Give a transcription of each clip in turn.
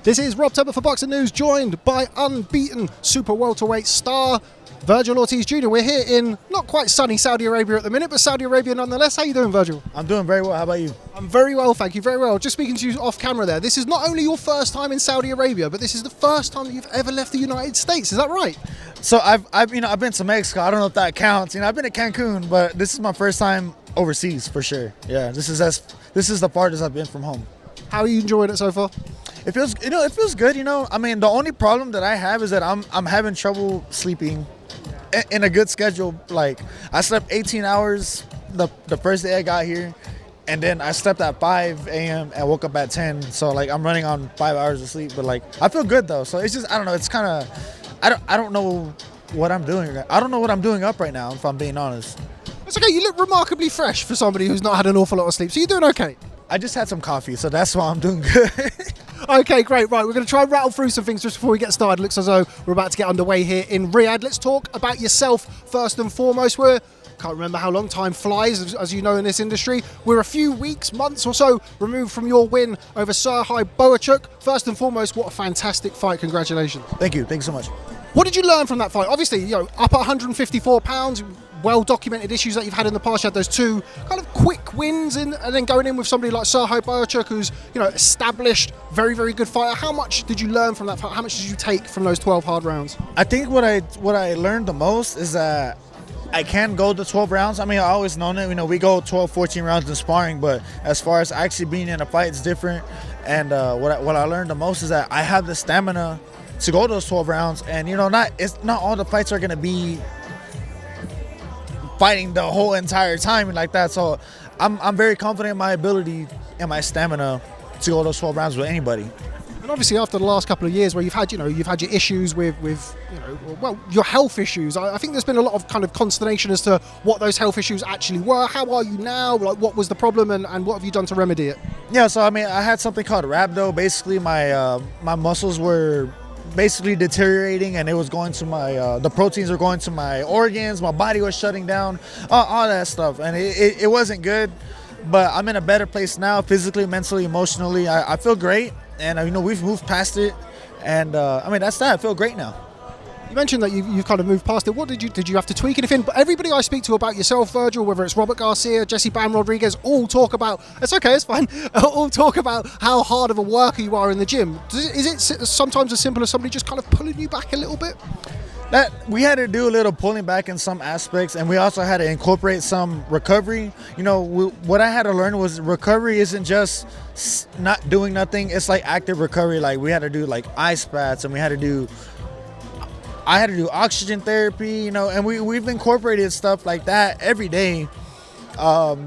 This is Rob Tebbutt for Boxing News, joined by unbeaten super welterweight star Vergil Ortiz Jr. We're here in not quite sunny Saudi Arabia at the minute, but Saudi Arabia nonetheless. How you doing, Vergil? I'm doing very well. How about you? I'm very well, thank you. Very well. Just speaking to you off camera there. This is not only your first time in Saudi Arabia, but this is the first time that you've ever left the United States. Is that right? So I've been to Mexico. I don't know if that counts. I've been to Cancun, but this is my first time overseas for sure. Yeah, this is the farthest I've been from home. How are you enjoying it so far? It feels good. The only problem that I have is that I'm having trouble sleeping in a good schedule. Like, I slept 18 hours the first day I got here, and then I slept at 5 a.m. and woke up at 10. So like, I'm running on 5 hours of sleep, but like, I feel good though. So it's just, I don't know. It's kind of, I don't know what I'm doing. I don't know what I'm doing up right now, if I'm being honest. It's okay. You look remarkably fresh for somebody who's not had an awful lot of sleep. So you're doing okay. I just had some coffee, so that's why I'm doing good. Okay, great. Right, we're going to try and rattle through some things just before we get started. Looks as though we're about to get underway here in Riyadh. Let's talk about yourself first and foremost. Can't remember how long time flies, as you know, in this industry. We're a few weeks, months or so removed from your win over Serhii Bohachuk. First and foremost, what a fantastic fight. Congratulations. Thank you. Thanks so much. What did you learn from that fight? Obviously, up at 154 pounds, well-documented issues that you've had in the past. You had those two kind of quick wins, and then going in with somebody like Serhii Bohachuk, who's established, very, very good fighter. How much did you learn from that fight? How much did you take from those 12 hard rounds? I think what I learned the most is that I can go to 12 rounds. I always known it. We go 12, 14 rounds in sparring, but as far as actually being in a fight, it's different. And what I learned the most is that I have the stamina to go those 12 rounds, and not all the fights are gonna be fighting the whole entire time like that. So I'm very confident in my ability and my stamina to go those 12 rounds with anybody. And obviously, after the last couple of years where you've had your issues with your health issues, I think there's been a lot of kind of consternation as to what those health issues actually were. How are you now? Like, what was the problem, and what have you done to remedy it? Yeah, so I had something called rhabdo. Basically, my muscles were basically deteriorating, and it was going to my the proteins were going to my organs. My body was shutting down, all that stuff, and it wasn't good. But I'm in a better place now, physically, mentally, emotionally. I feel great, and we've moved past it, and that's that. I feel great now. You mentioned that you've kind of moved past it. What did you have to tweak anything? But everybody I speak to about yourself, Vergil, whether it's Robert Garcia, Jesse Bam Rodriguez, all talk about, it's okay, it's fine, all talk about how hard of a worker you are in the gym. Is it sometimes as simple as somebody just kind of pulling you back a little bit? That we had to do a little pulling back in some aspects, and we also had to incorporate some recovery. What I had to learn was recovery isn't just not doing nothing. It's like active recovery. Like, we had to do like ice baths, and I had to do oxygen therapy, and we've incorporated stuff like that every day,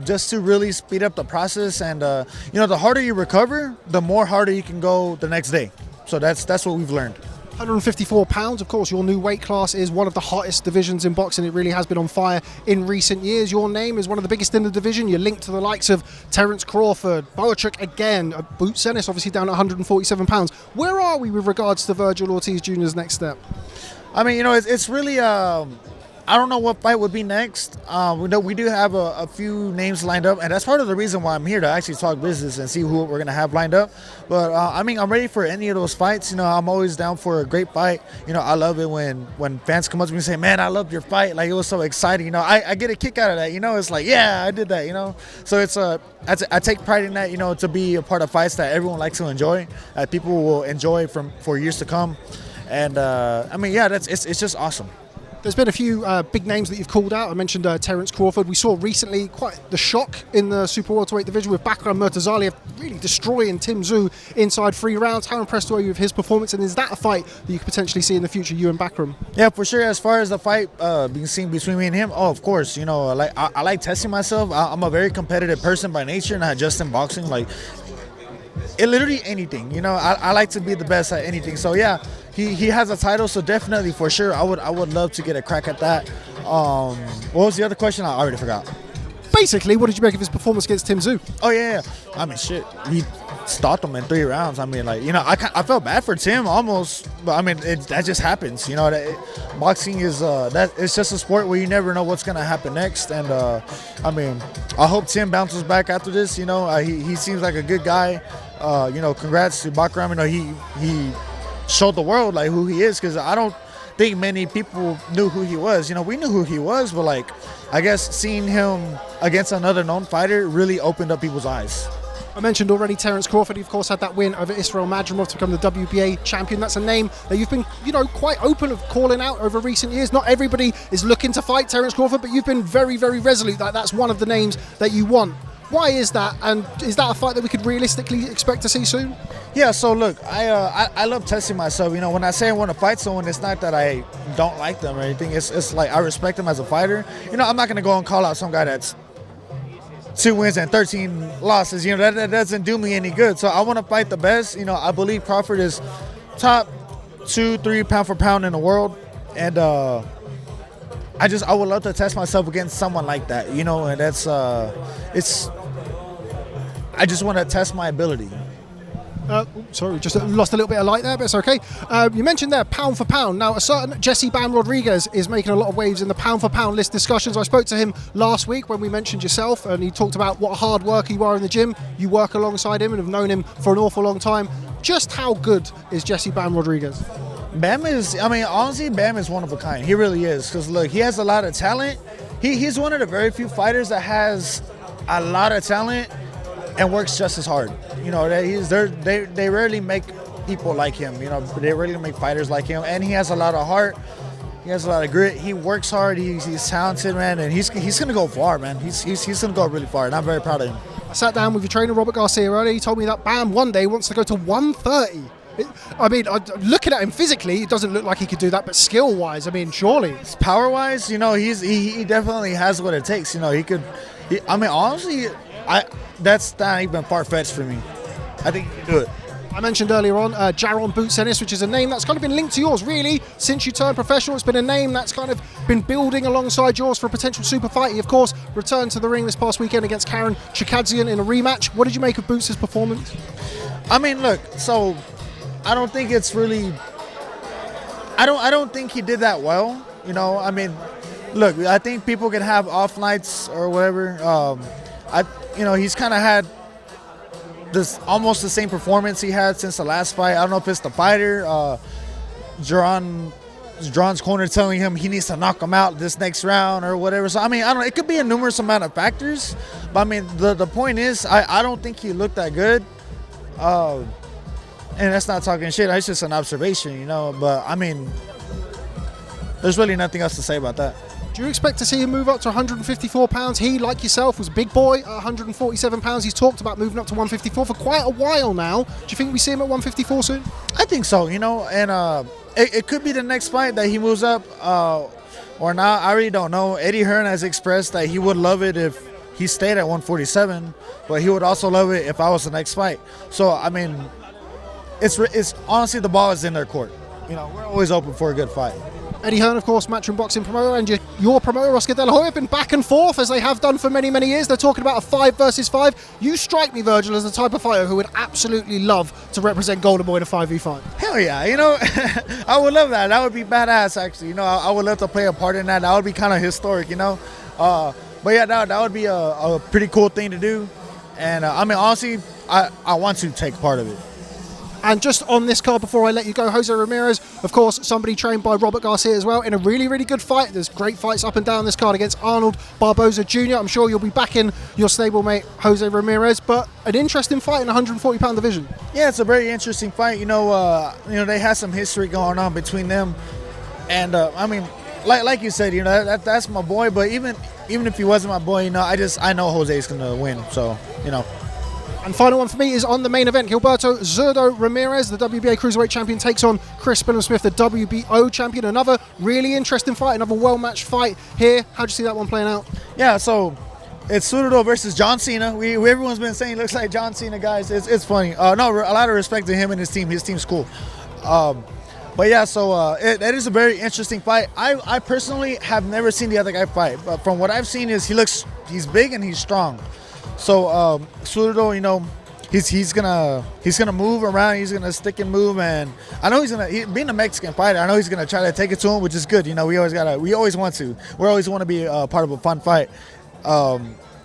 just to really speed up the process. And the harder you recover, the more harder you can go the next day. So that's what we've learned. 154 pounds, of course, your new weight class is one of the hottest divisions in boxing. It really has been on fire in recent years. Your name is one of the biggest in the division. You're linked to the likes of Terence Crawford, Bohachuk again, Boots Ennis obviously down at 147 pounds. Where are we with regards to Vergil Ortiz Jr.'s next step? It's really, I don't know what fight would be next. We do have a few names lined up, and that's part of the reason why I'm here, to actually talk business and see who we're going to have lined up. But, I'm ready for any of those fights. I'm always down for a great fight. I love it when fans come up to me and say, man, I loved your fight. Like, it was so exciting. I get a kick out of that. It's like, yeah, I did that, So it's, I take pride in that, to be a part of fights that everyone likes to enjoy, that people will enjoy for years to come. And, it's just awesome. There's been a few big names that you've called out. I mentioned Terence Crawford. We saw recently quite the shock in the super welterweight division with Murtazaliev really destroying Tszyu inside 3 rounds. How impressed were you with his performance? And is that a fight that you could potentially see in the future, you and Barboza? Yeah, for sure. As far as the fight being seen between me and him, of course. I like testing myself. I'm a very competitive person by nature, not just in boxing. Like, literally anything. I like to be the best at anything. So yeah, he has a title, so definitely, for sure, I would love to get a crack at that. What was the other question? I already forgot. Basically, what did you make of his performance against Tszyu? Oh yeah. Shit, he stalked him in 3 rounds. I felt bad for Tim almost, but that just happens. Boxing is it's just a sport where you never know what's gonna happen next. And I hope Tim bounces back after this. He seems like a good guy. Congrats to Bakram. He showed the world like who he is, because I don't think many people knew who he was. We knew who he was, but like I guess seeing him against another known fighter really opened up people's eyes. I mentioned already Terence Crawford. He, of course, had that win over Israel Madrimov to become the WBA champion. That's a name that you've been, quite open of calling out over recent years. Not everybody is looking to fight Terence Crawford, but you've been very, very resolute that that's one of the names that you want. Why is that? And is that a fight that we could realistically expect to see soon? Yeah, so look, I love testing myself. When I say I want to fight someone, it's not that I don't like them or anything. It's like I respect them as a fighter. I'm not going to go and call out some guy that's 2 wins and 13 losses. That doesn't do me any good. So I want to fight the best. I believe Crawford is top 2-3 pound for pound in the world, and I would love to test myself against someone like that. And that's I just want to test my ability. Sorry, just lost a little bit of light there, but it's okay. You mentioned there pound for pound. Now, a certain Jesse Bam Rodriguez is making a lot of waves in the pound for pound list discussions. I spoke to him last week when we mentioned yourself, and he talked about what a hard worker you are in the gym. You work alongside him and have known him for an awful long time. Just how good is Jesse Bam Rodriguez? Bam is, honestly, Bam is one of a kind. He really is. Because, look, he has a lot of talent. He's one of the very few fighters that has a lot of talent and works just as hard. They rarely make people like him. They rarely make fighters like him. And he has a lot of heart. He has a lot of grit. He works hard. He's talented, man. And he's going to go far, man. He's going to go really far. And I'm very proud of him. I sat down with your trainer, Robert Garcia, earlier. He told me that Bam one day wants to go to 130. Looking at him physically, it doesn't look like he could do that, but skill-wise, surely. Power-wise, he definitely has what it takes. He could. Honestly, that's not even far-fetched for me. I think he can do it. I mentioned earlier on Jaron boots Ennis, which is a name that's kind of been linked to yours, really. Since you turned professional, it's been a name that's kind of been building alongside yours for a potential super fight. He, of course, returned to the ring this past weekend against Karen Chukhadzian in a rematch. What did you make of Boots' performance? Look, so I don't think it's really. I don't think he did that well. Look, I think people can have off nights or whatever. He's kind of had this almost the same performance he had since the last fight. I don't know if it's the fighter, Jaron's corner telling him he needs to knock him out this next round or whatever. So I don't know. It could be a numerous amount of factors, but the point is, I don't think he looked that good. And that's not talking shit. It's just an observation, But there's really nothing else to say about that. Do you expect to see him move up to 154 pounds? He, like yourself, was a big boy at 147 pounds. He's talked about moving up to 154 for quite a while now. Do you think we see him at 154 soon? I think so, and it could be the next fight that he moves up or not. I really don't know. Eddie Hearn has expressed that he would love it if he stayed at 147, but he would also love it if I was the next fight. So, it's honestly, the ball is in their court. We're always open for a good fight. Eddie Hearn, of course, Matchroom boxing promoter, and your promoter, Oscar De La Hoya, have been back and forth as they have done for many, many years. They're talking about a 5 versus 5. You strike me, Vergil, as the type of fighter who would absolutely love to represent Golden Boy in a 5v5. Hell yeah, I would love that. That would be badass, actually. I would love to play a part in that. That would be kind of historic, But yeah, that would be a pretty cool thing to do. And honestly, I want to take part of it. And just on this card, before I let you go, Jose Ramirez, of course, somebody trained by Robert Garcia as well, in a really, really good fight. There's great fights up and down this card against Arnold Barboza Jr. I'm sure you'll be backing your stablemate, Jose Ramirez, but an interesting fight in the 140-pound division. Yeah, it's a very interesting fight. They had some history going on between them. And, like you said, that's my boy, but even if he wasn't my boy, I know Jose's going to win, so, And final one for me is on the main event. Gilberto Zurdo Ramirez, the WBA Cruiserweight champion, takes on Chris Billam-Smith, the WBO champion. Another really interesting fight, another well-matched fight here. How do you see that one playing out? Yeah, so it's Zurdo versus John Cena. Everyone's been saying he looks like John Cena, guys. It's funny. No, a lot of respect to him and his team. His team's cool. But yeah, so it is a very interesting fight. I personally have never seen the other guy fight, but from what I've seen is he's big and he's strong. So Zurdo, he's gonna move around. He's gonna stick and move, and I know being a Mexican fighter, I know he's gonna try to take it to him, which is good. We always want to be a part of a fun fight.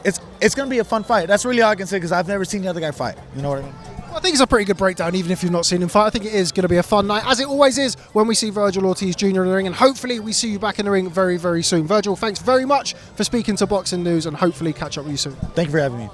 It's gonna be a fun fight. That's really all I can say because I've never seen the other guy fight. You know what I mean? I think it's a pretty good breakdown, even if you've not seen him fight. I think it is going to be a fun night, as it always is when we see Vergil Ortiz Jr. in the ring, and hopefully we see you back in the ring very, very soon. Vergil, thanks very much for speaking to Boxing News, and hopefully catch up with you soon. Thank you for having me.